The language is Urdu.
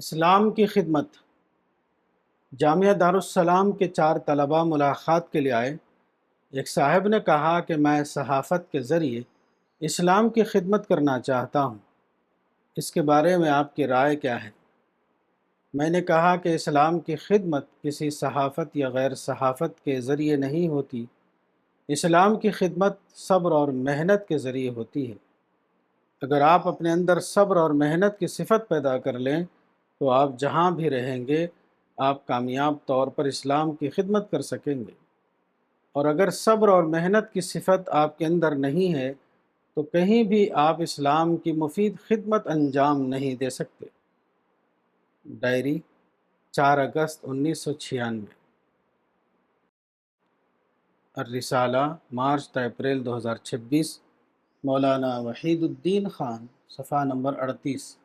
اسلام کی خدمت۔ جامعہ دارالسلام کے 4 طلباء ملاقات کے لیے آئے۔ ایک صاحب نے کہا کہ میں صحافت کے ذریعے اسلام کی خدمت کرنا چاہتا ہوں، اس کے بارے میں آپ کی رائے کیا ہے؟ میں نے کہا کہ اسلام کی خدمت کسی صحافت یا غیر صحافت کے ذریعے نہیں ہوتی، اسلام کی خدمت صبر اور محنت کے ذریعے ہوتی ہے۔ اگر آپ اپنے اندر صبر اور محنت کی صفت پیدا کر لیں تو آپ جہاں بھی رہیں گے آپ کامیاب طور پر اسلام کی خدمت کر سکیں گے، اور اگر صبر اور محنت کی صفت آپ کے اندر نہیں ہے تو کہیں بھی آپ اسلام کی مفید خدمت انجام نہیں دے سکتے۔ ڈائری 4 اگست 1996۔ الرسالہ مارچ تا اپریل 2026۔ مولانا وحید الدین خان، صفحہ نمبر 38۔